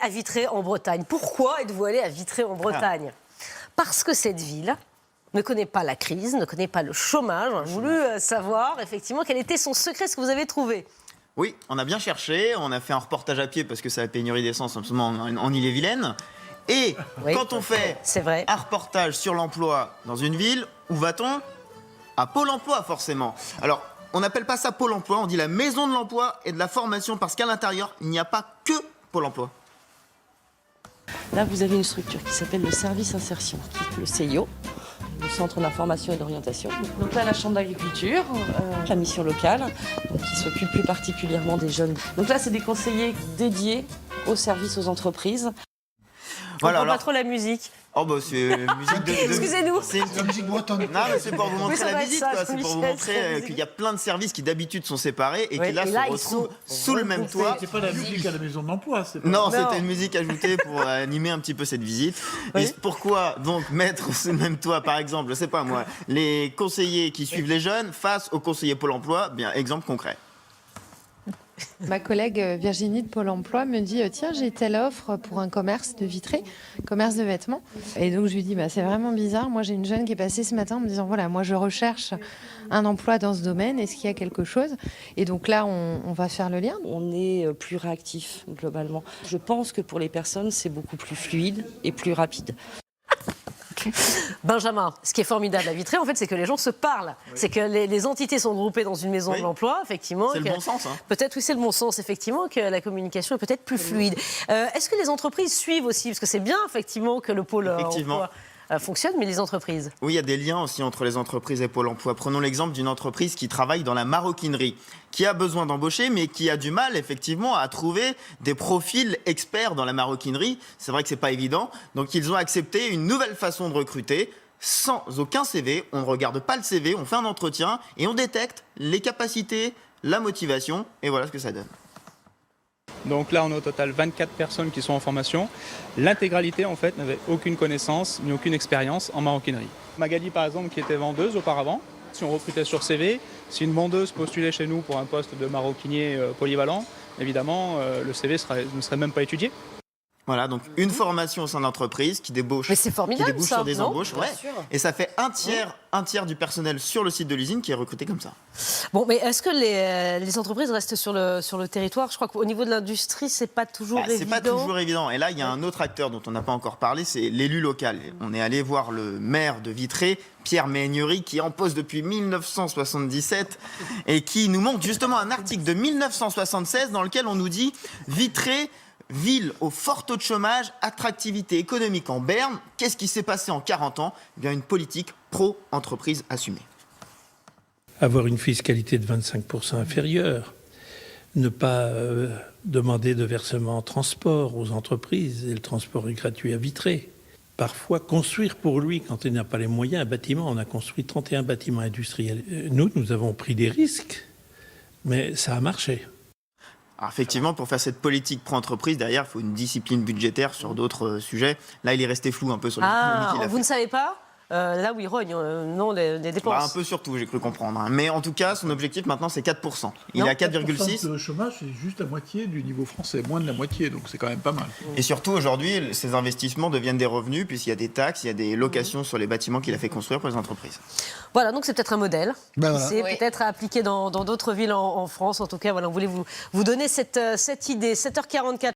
À Vitré en Bretagne. Pourquoi êtes-vous allé à Vitré en Bretagne? Parce que cette ville ne connaît pas la crise, ne connaît pas le chômage. On a voulu savoir effectivement quel était son secret, ce que vous avez trouvé. Oui, on a bien cherché, on a fait un reportage à pied parce que c'est la pénurie d'essence en ce moment en Ille-et-Vilaine. Et quand on fait un reportage sur l'emploi dans une ville, où va-t-on? À Pôle emploi, forcément. Alors, on n'appelle pas ça Pôle emploi, on dit la maison de l'emploi et de la formation parce qu'à l'intérieur, il n'y a pas que Pôle emploi. Là, vous avez une structure qui s'appelle le service insertion, qui est le CIO, le centre d'information et d'orientation. Donc là, la chambre d'agriculture, la mission locale, donc qui s'occupe plus particulièrement des jeunes. Donc là, c'est des conseillers dédiés aux services aux entreprises. Voilà, on ne pas trop la musique. Oh bah c'est musique de... Excusez-nous. C'est la musique bretonne. Non mais c'est pour vous montrer la visite, c'est pour vous montrer qu'il y a plein de services qui d'habitude sont séparés et qui là se retrouvent sous le même toit. C'est pas la musique à la maison de l'emploi. Non, c'était une musique ajoutée pour animer un petit peu cette visite. Et pourquoi donc mettre sous le même toit, par exemple, je sais pas moi, les conseillers qui suivent les jeunes face aux conseillers Pôle emploi? Bien, exemple concret. Ma collègue Virginie de Pôle emploi me dit tiens, j'ai telle offre pour un commerce de Vitré, commerce de vêtements. Et donc je lui dis c'est vraiment bizarre. Moi j'ai une jeune qui est passée ce matin en me disant voilà, moi je recherche un emploi dans ce domaine, est-ce qu'il y a quelque chose? Et donc là on va faire le lien. On est plus réactif globalement. Je pense que pour les personnes c'est beaucoup plus fluide et plus rapide. Benjamin, ce qui est formidable à Vitré, en fait, c'est que les gens se parlent. C'est que les entités sont groupées dans une maison de l'emploi, effectivement. C'est le bon sens. Peut-être, oui, c'est le bon sens, effectivement, que la communication est peut-être plus fluide. Est-ce que les entreprises suivent aussi? Parce que c'est bien, effectivement, que le pôle emploi fonctionne, mais les entreprises? Oui, il y a des liens aussi entre les entreprises et Pôle emploi. Prenons l'exemple d'une entreprise qui travaille dans la maroquinerie, qui a besoin d'embaucher, mais qui a du mal, effectivement, à trouver des profils experts dans la maroquinerie. C'est vrai que c'est pas évident. Donc, ils ont accepté une nouvelle façon de recruter, sans aucun CV. On ne regarde pas le CV, on fait un entretien et on détecte les capacités, la motivation, et voilà ce que ça donne. Donc là, on a au total 24 personnes qui sont en formation. L'intégralité, en fait, n'avait aucune connaissance ni aucune expérience en maroquinerie. Magali, par exemple, qui était vendeuse auparavant, si on recrutait sur CV, si une vendeuse postulait chez nous pour un poste de maroquinier polyvalent, évidemment, le CV ne serait même pas étudié. Voilà, donc une formation au sein de l'entreprise qui débouche, sur des embauches. Et ça fait un tiers du personnel sur le site de l'usine qui est recruté comme ça. Bon, mais est-ce que les entreprises restent sur le territoire? Je crois qu'au niveau de l'industrie, c'est pas toujours évident. C'est pas toujours évident. Et là, il y a un autre acteur dont on n'a pas encore parlé, c'est l'élu local. On est allé voir le maire de Vitré, Pierre Méhaignerie, qui est en poste depuis 1977 et qui nous montre justement un article de 1976 dans lequel on nous dit Vitré, ville au fort taux de chômage, attractivité économique en berne. Qu'est-ce qui s'est passé en 40 ans? Eh bien, une politique pro-entreprise assumée. Avoir une fiscalité de 25% inférieure, ne pas demander de versement transport aux entreprises, et le transport est gratuit à Vitré. Parfois, construire pour lui, quand il n'a pas les moyens, un bâtiment. On a construit 31 bâtiments industriels. Nous avons pris des risques, mais ça a marché. Alors effectivement, pour faire cette politique pro-entreprise, derrière, il faut une discipline budgétaire sur d'autres sujets. Là, il est resté flou un peu sur l'économie qu'il a fait. Vous ne savez pas là où il rogne, non, les dépenses. Un peu surtout, j'ai cru comprendre. Mais en tout cas, son objectif maintenant, c'est 4%. Il est à 4,6%. Le chômage, c'est juste la moitié du niveau français, moins de la moitié, donc c'est quand même pas mal. Et surtout, aujourd'hui, ces investissements deviennent des revenus, puisqu'il y a des taxes, il y a des locations sur les bâtiments qu'il a fait construire pour les entreprises. Voilà, donc c'est peut-être un modèle. C'est peut-être à appliquer dans d'autres villes en France. En tout cas, voilà, on voulait vous donner cette idée. 7h44.